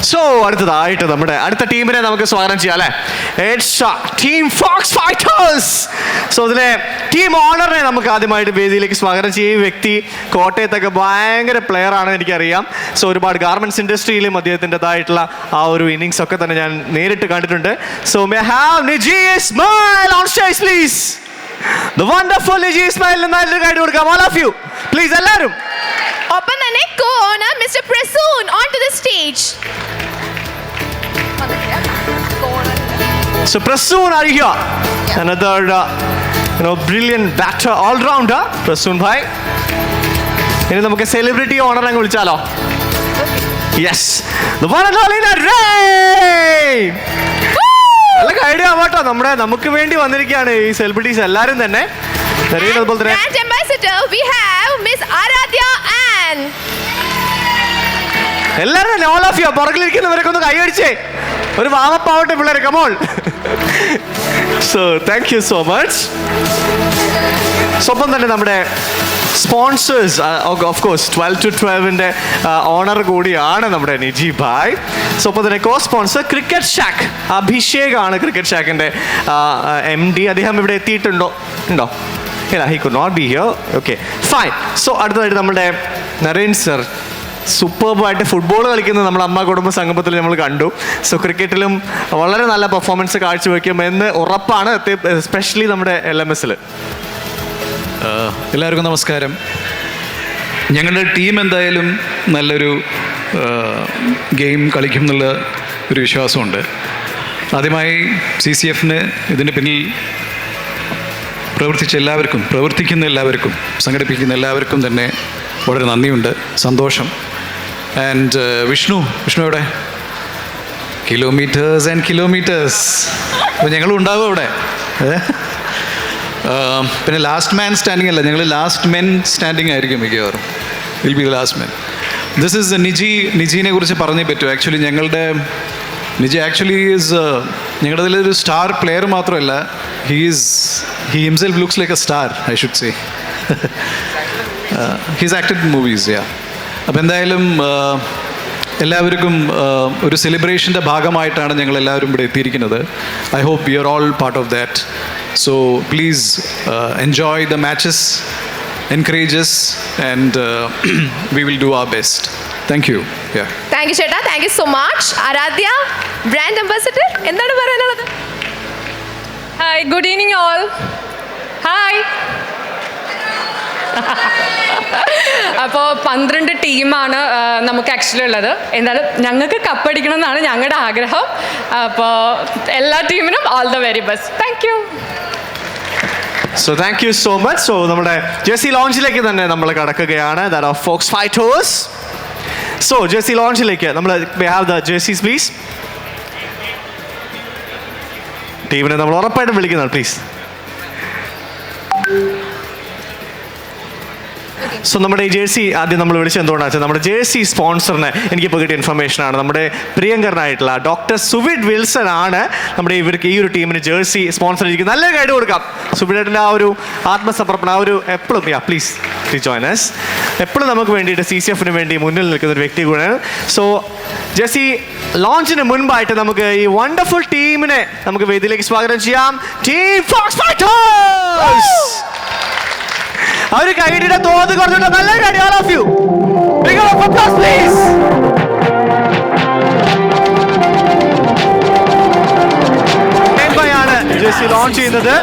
So അടുത്തതായിട്ട് നമ്മുടെ അടുത്ത ടീമിനെ നമുക്ക് സ്വാഗതം ചെയ്യാം അല്ലേ. It's team Fox Fighters. So ഇതിലെ ടീം ഓണറിനെ നമുക്ക് ആദ്യമായിട്ട് വേദിയിലേക്ക് സ്വാഗതം ചെയ്യും. ഈ വ്യക്തി കോട്ടയത്തൊക്കെ ഭയങ്കര പ്ലെയർ ആണ് എനിക്കറിയാം. സോ ഒരുപാട് ഗാർമെന്റ്സ് ഇൻഡസ്ട്രിയിലും അദ്ദേഹത്തിൻ്റെതായിട്ടുള്ള ആ ഒരു ഇന്നിങ്സ് ഒക്കെ തന്നെ ഞാൻ നേരിട്ട് കണ്ടിട്ടുണ്ട്. So may have Niji Ismail on stage please. The wonderful Niji Ismail നല്ലൊരു കൈ കൊടുക്കാം. All of you please എല്ലാവരും. ഒപ്പം തന്നെ co-owner Mr. Prasoon onto the stage. So Prasoon, are you here? Another brilliant batter, all-rounder Prasoon bhai. ഇനി നമുക്ക് സെലിബ്രിറ്റി ഓണർ അങ്ങ് വിളിച്ചാലോ? Yes, the one and only Naren. നല്ല ഐഡിയ ആവട്ടോ. നമുക്ക് വേണ്ടി വന്നിരിക്കുകയാണ് ഈ സെലിബ്രിറ്റീസ് എല്ലാവരും തന്നെ. Brand ambassador we have Miss Aradhya Ann. എല്ലാവരും തന്നെ all of you പുറകിലിരിക്കുന്നവരൊക്കെ ഒന്ന് കൈയടിച്ചേ. ഒരു വാമപ്പ് ആവട്ടെ പിള്ളേരെ, come on. So thank you so much. ഒപ്പം തന്നെ നമ്മുടെ sponsors of course 12 to 12 owner കൂടിയാണ് നമ്മുടെ നിജി ഭായ്. സോ ഒപ്പം തന്നെ co sponsor Cricket Shack Abhishek ആണ് ക്രിക്കറ്റ് ഷാക്കിൻ്റെ MD. അദ്ദേഹം ഇവിടെ എത്തിയിട്ടുണ്ടോ? ഇല്ല, he could not be here. Okay fine. So അടുത്തതായിട്ട് നമ്മുടെ നരേൻ സർ സൂപ്പർബായിട്ട് ഫുട്ബോൾ കളിക്കുന്നത് നമ്മുടെ അമ്മ കുടുംബ സംഗമത്തിൽ നമ്മൾ കണ്ടു. സോ ക്രിക്കറ്റിലും വളരെ നല്ല പെർഫോമൻസ് കാഴ്ചവെക്കുമെന്ന് ഉറപ്പാണ്, എസ്പെഷ്യലി നമ്മുടെ LMS-ൽ. എല്ലാവർക്കും നമസ്കാരം. ഞങ്ങളുടെ ടീം എന്തായാലും നല്ലൊരു ഗെയിം കളിക്കും എന്നുള്ള ഒരു വിശ്വാസമുണ്ട്. ആദ്യമായി CCF-ന് ഇതിന് പിന്നിൽ പ്രവർത്തിക്കുന്ന എല്ലാവർക്കും സംഘടിപ്പിക്കുന്ന എല്ലാവർക്കും തന്നെ വളരെ നന്ദിയുണ്ട്, സന്തോഷം. ആൻഡ് വിഷ്ണു എവിടെ? Kilometres and kilometres. അപ്പോൾ ഞങ്ങളും ഉണ്ടാവും അവിടെ. പിന്നെ ലാസ്റ്റ് മാൻ സ്റ്റാൻഡിങ് അല്ല, ഞങ്ങൾ ലാസ്റ്റ് മെൻ സ്റ്റാൻഡിങ് ആയിരിക്കും മിക്കവാറും. Will be the last men. This is നിജിനെ കുറിച്ച് പറഞ്ഞേ പറ്റൂ. ആക്ച്വലി നിജി ആക്ച്വലി ഈസ് ഞങ്ങളുടെ അതിലൊരു സ്റ്റാർ പ്ലെയർ മാത്രമല്ല, he himself looks like a star, I should say. He's acted movies. Yeah. അപ്പോൾ എന്തായാലും എല്ലാവർക്കും ഒരു സെലിബ്രേഷൻ്റെ ഭാഗമായിട്ടാണ് ഞങ്ങൾ എല്ലാവരും ഇവിടെ എത്തിയിരിക്കുന്നത്. I hope you are all part of that. So please enjoy the matches, encourage us, and we will do our best. Thank you. Yeah. Thank you Cheta. Thank you so much. Aradhya, brand ambassador, എന്താണ് പറയാനുള്ളത്? Hi, good evening all. Hi. അപ്പോൾ 12 ടീമാണ് നമുക്ക് actually ഉള്ളത്. എന്തായാലും ഞങ്ങൾക്ക് കപ്പടിക്കണം എന്നാണ് ഞങ്ങളുടെ ആഗ്രഹം. അപ്പോൾ എല്ലാ ടീമിനും all the very best. Thank you. So thank you so much. So നമ്മുടെ ജേഴ്സി ലോഞ്ചിലേക്ക് തന്നെ നമ്മൾ കടക്കുകയാണ്. That of Fox Fighters. So jersey ലോഞ്ചിലേക്ക് നമ്മൾ ഹാവ് ദ ജേഴ്സീസ് പ്ലീസ്. ടീമിനെ നമ്മൾ ഉറപ്പായിട്ടും വിളിക്കുന്നതാണ് പ്ലീസ്. സോ നമ്മുടെ ഈ ജേഴ്സി ആദ്യം നമ്മൾ വിളിച്ചത് എന്തുകൊണ്ടാണെന്ന് വെച്ചാൽ നമ്മുടെ ജേഴ്സി സ്പോൺസറിന് എനിക്കിപ്പോൾ കിട്ടിയ ഇൻഫർമേഷനാണ്. നമ്മുടെ പ്രിയങ്കരനായിട്ടുള്ള ഡോക്ടർ സുവിഡ് വിൽസൺ ആണ് നമ്മുടെ ഈ ഒരു ടീമിന് ജേഴ്സി സ്പോൺസർ ചെയ്തിരിക്കുന്നത്. നല്ല ഗൈഡ് കൊടുക്കാം. സുവിഡേട്ടൻ്റെ ആ ഒരു ആത്മസമർപ്പണം, ആ ഒരു എപ്പോഴും പ്ലീസ് ജോയിൻ us. എപ്പോഴും നമുക്ക് വേണ്ടിയിട്ട് CCF-ന് വേണ്ടി മുന്നിൽ നിൽക്കുന്ന ഒരു വ്യക്തി കൂടെയാണ്. സോ ജേഴ്സി ലോഞ്ചിന് മുൻപായിട്ട് നമുക്ക് ഈ വണ്ടർഫുൾ ടീമിനെ നമുക്ക് വേദിയിലേക്ക് സ്വാഗതം ചെയ്യാം. Team Fox Fighters. ഒരു കൈഡിയുടെ തോത് കുറച്ചിട്ട് നല്ല കൈഡി. all of you big round of applause please. ആണ് ജേഴ്സി ലോഞ്ച് ചെയ്യുന്നത്.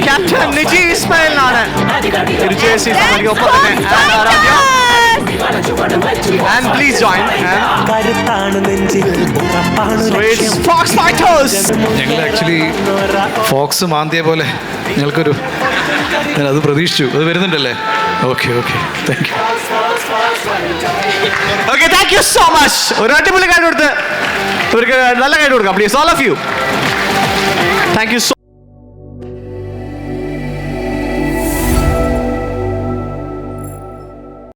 ക്യാപ്റ്റൻ നിജി ഇസ്മായിലിനാണ് ഒരു ജേഴ്സി ഒപ്പം തന്നെ and please join so it's Fox Fighters. ഞങ്ങൾ ആക്ച്വലി ഫോക്സ് മാന്തിയ പോലെ ഞങ്ങൾക്കൊരു അത് പ്രതീക്ഷിച്ചു. അത് വരുന്നുണ്ടല്ലേ? Okay thank you. Okay thank you so much. ഒരു അടിപൊളി കൈഡ് കൊടുത്ത് ഇവർക്ക് നല്ല കൈഡ് കൊടുക്കാം please all of you. Thank you so